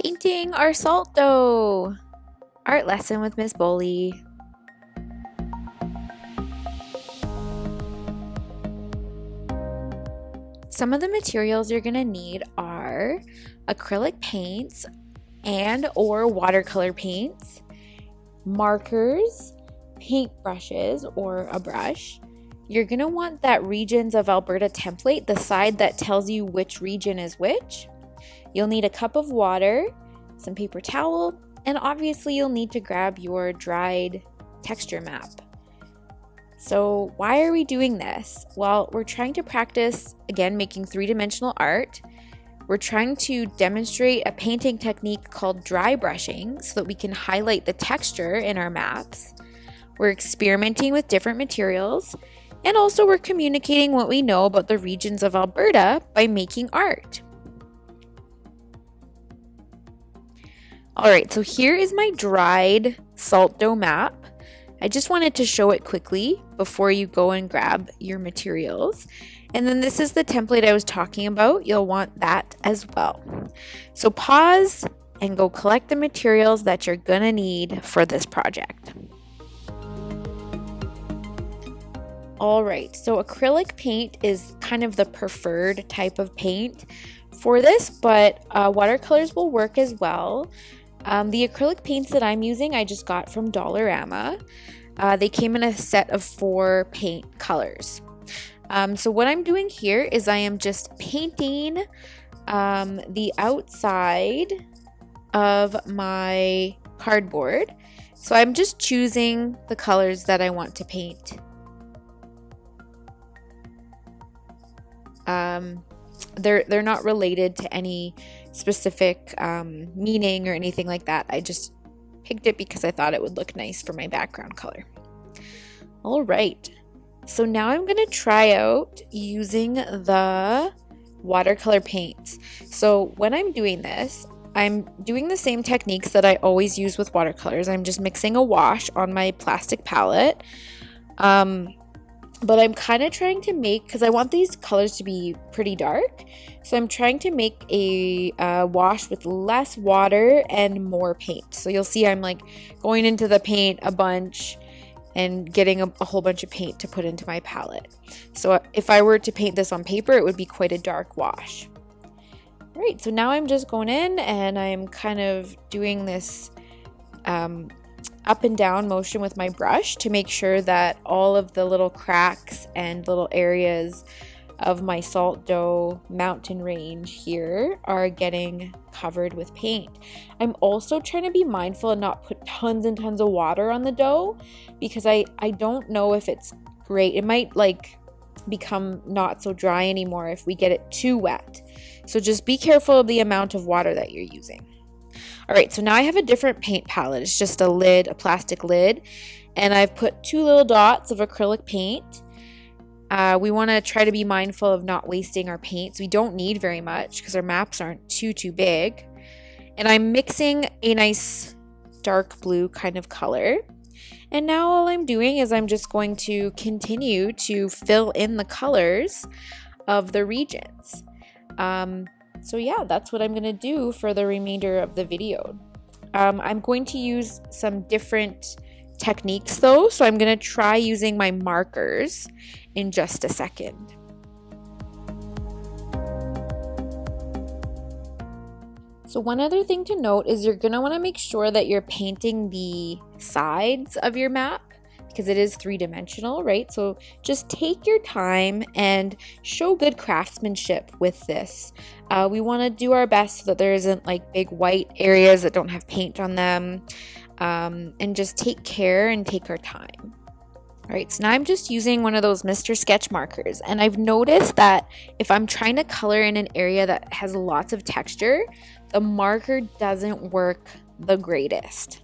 Painting our salt dough. Art lesson with Ms.Boley. Some of the materials you're going to need are acrylic paints and or watercolor paints, markers, paint brushes or a brush. You're going to want that Regions of Alberta template, the side that tells you which region is which. You'll need a cup of water, some paper towel, and obviously you'll need to grab your dried texture map. So why are we doing this? Well, we're trying to practice, again, making three-dimensional art. We're trying to demonstrate a painting technique called dry brushing so that we can highlight the texture in our maps. We're experimenting with different materials, and also we're communicating what we know about the regions of Alberta by making art. All right, so here is my dried salt dough map. I just wanted to show it quickly before you go and grab your materials. And then this is the template I was talking about. You'll want that as well. So pause and go collect the materials that you're gonna need for this project. All right, so acrylic paint is kind of the preferred type of paint for this, but watercolors will work as well. The acrylic paints that I'm using, I just got from Dollarama. They came in a set of 4 paint colors. So what I'm doing here is I am just painting the outside of my cardboard. So I'm just choosing the colors that I want to paint. They're not related to any specific meaning or anything like that. I just picked it because I thought it would look nice for my background color. All right, so now I'm going to try out using the watercolor paints. So when I'm doing this, I'm doing the same techniques that I always use with watercolors. I'm just mixing a wash on my plastic palette. But I'm kind of trying to make, because I want these colors to be pretty dark, so I'm trying to make a wash with less water and more paint. So you'll see I'm like going into the paint a bunch and getting a whole bunch of paint to put into my palette. So if I were to paint this on paper, it would be quite a dark wash. All right, so now I'm just going in and I'm kind of doing this up and down motion with my brush to make sure that all of the little cracks and little areas of my salt dough mountain range here are getting covered with paint. I'm also trying to be mindful and not put tons and tons of water on the dough because I don't know if it's great. It might like become not so dry anymore if we get it too wet. So just be careful of the amount of water that you're using. All right, so now I have a different paint palette. It's just a lid, a plastic lid, and I've put 2 little dots of acrylic paint. We want to try to be mindful of not wasting our paints. We don't need very much because our maps aren't too big. And I'm mixing a nice dark blue kind of color. And now all I'm doing is I'm just going to continue to fill in the colors of the regions. So yeah, that's what I'm going to do for the remainder of the video. I'm going to use some different techniques though, so I'm going to try using my markers in just a second. So one other thing to note is you're going to want to make sure that you're painting the sides of your map because it is 3-dimensional, right? So just take your time and show good craftsmanship with this. We want to do our best so that there isn't like big white areas that don't have paint on them, and just take care and take our time. All right, so now I'm just using one of those Mr. Sketch markers, and I've noticed that if I'm trying to color in an area that has lots of texture, the marker doesn't work the greatest.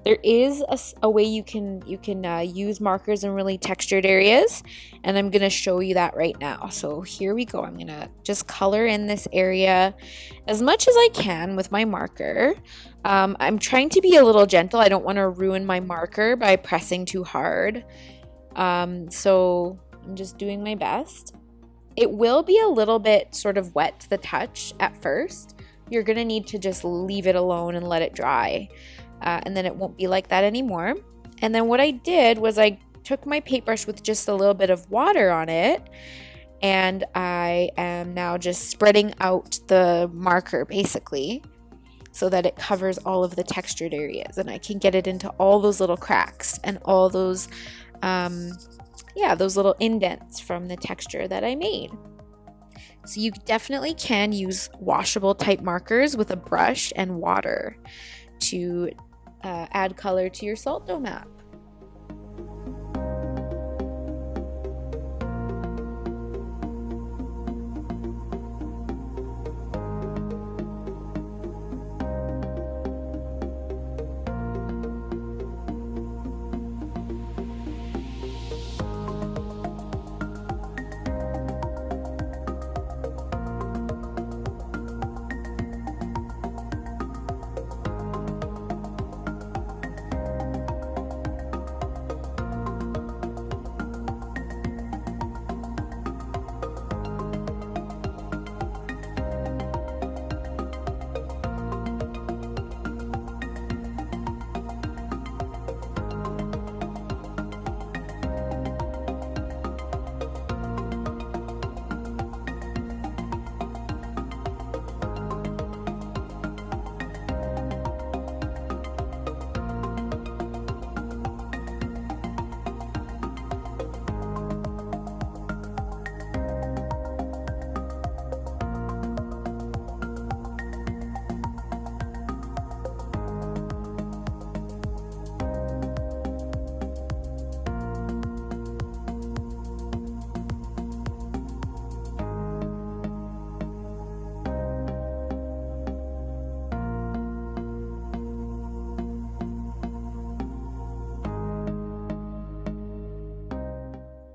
There is a way you can use markers in really textured areas, and I'm going to show you that right now. So here we go. I'm going to just color in this area as much as I can with my marker. I'm trying to be a little gentle. I don't want to ruin my marker by pressing too hard. So I'm just doing my best. It will be a little bit sort of wet to the touch at first. you're going to need to just leave it alone and let it dry. And then it won't be like that anymore. And then what I did was I took my paintbrush with just a little bit of water on it, and I am now just spreading out the marker basically so that it covers all of the textured areas, and I can get it into all those little cracks and all those those little indents from the texture that I made. So you definitely can use washable type markers with a brush and water to add color to your salt dough map.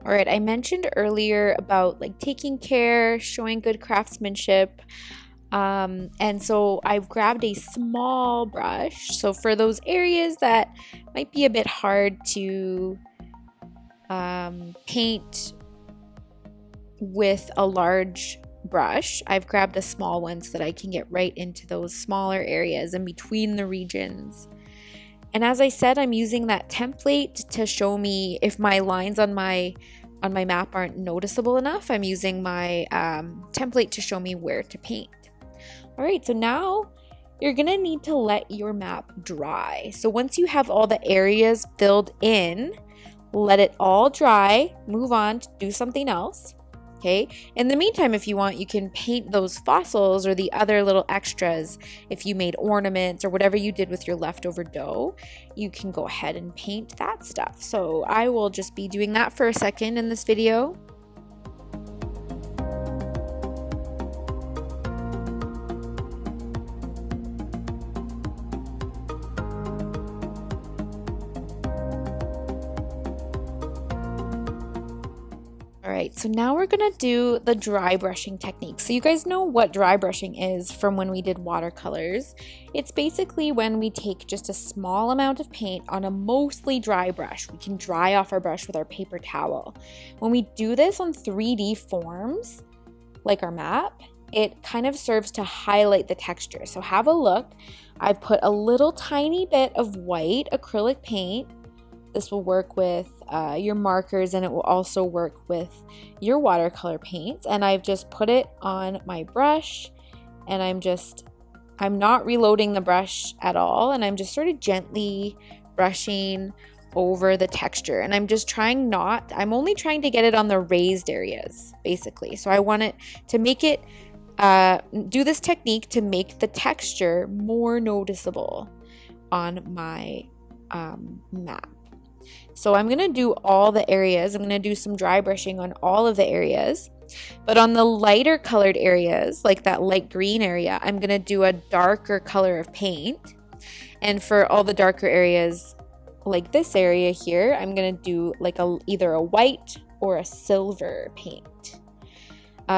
All right, I mentioned earlier about like taking care, showing good craftsmanship. And so I've grabbed a small brush. So for those areas that might be a bit hard to paint with a large brush, I've grabbed a small one so that I can get right into those smaller areas in between the regions. And as I said, I'm using that template to show me if my lines on my map aren't noticeable enough. I'm using my template to show me where to paint. All right, so now you're gonna need to let your map dry. So once you have all the areas filled in, let it all dry, move on to do something else. Okay, in the meantime, if you want, you can paint those fossils or the other little extras. If you made ornaments or whatever you did with your leftover dough, you can go ahead and paint that stuff. So I will just be doing that for a second in this video. All right, so now we're gonna do the dry brushing technique. So you guys know what dry brushing is from when we did watercolors. It's basically when we take just a small amount of paint on a mostly dry brush. We can dry off our brush with our paper towel. When we do this on 3D forms, like our map, it kind of serves to highlight the texture. So have a look. I've put a little tiny bit of white acrylic paint. This will work with your markers, and it will also work with your watercolor paints. And I've just put it on my brush, and I'm not reloading the brush at all, and I'm just sort of gently brushing over the texture. And I'm only trying to get it on the raised areas, basically. So I want it to make it, do this technique to make the texture more noticeable on my map. So I'm going to do all the areas. I'm going to do some dry brushing on all of the areas. But on the lighter colored areas, like that light green area, I'm going to do a darker color of paint. And for all the darker areas, like this area here, I'm going to do like either a white or a silver paint.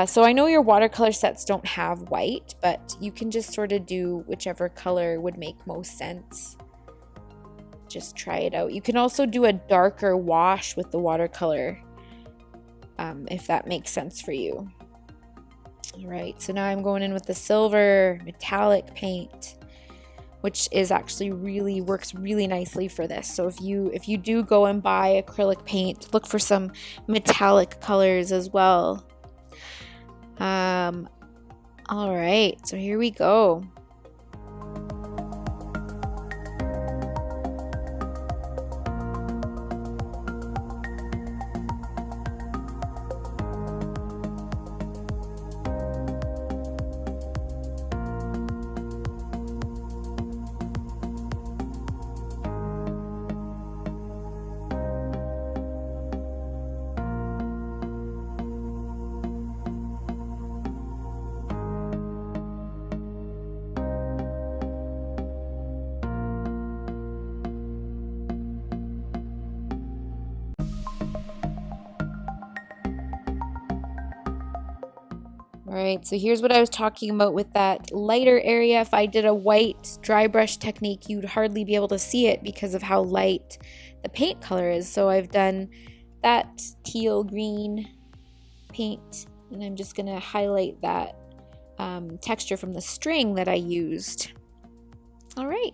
So I know your watercolor sets don't have white, but you can just sort of do whichever color would make most sense. Just try it out. You can also do a darker wash with the watercolor, if that makes sense for you. All right, so now I'm going in with the silver metallic paint, which is actually really works really nicely for this. So if you do go and buy acrylic paint, look for some metallic colors as well. All right, so here we go. All right, so here's what I was talking about with that lighter area. If I did a white dry brush technique, you'd hardly be able to see it because of how light the paint color is. So I've done that teal green paint, and I'm just gonna highlight that texture from the string that I used. All right,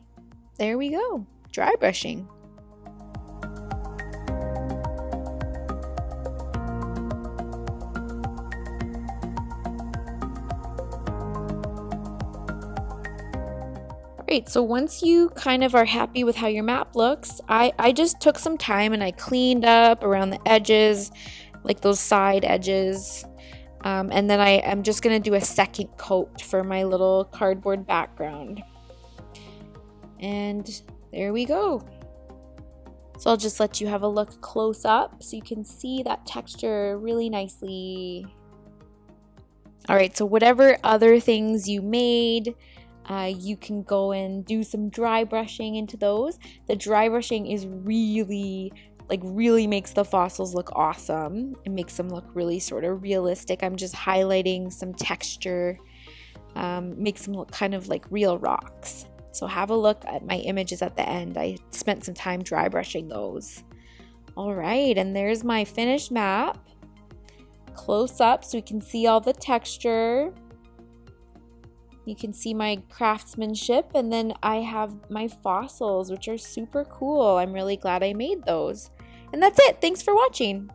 there we go, dry brushing. Great, so once you kind of are happy with how your map looks, I just took some time and I cleaned up around the edges, like those side edges. And then I am just gonna do a second coat for my little cardboard background. And there we go. So I'll just let you have a look close up so you can see that texture really nicely. All right, so whatever other things you made, you can go and do some dry brushing into those. The dry brushing is really makes the fossils look awesome. It makes them look really sort of realistic. I'm just highlighting some texture, makes them look kind of like real rocks. So have a look at my images at the end. I spent some time dry brushing those. All right, and there's my finished map. Close up so we can see all the texture. You can see my craftsmanship, and then I have my fossils, which are super cool. I'm really glad I made those. And that's it. Thanks for watching.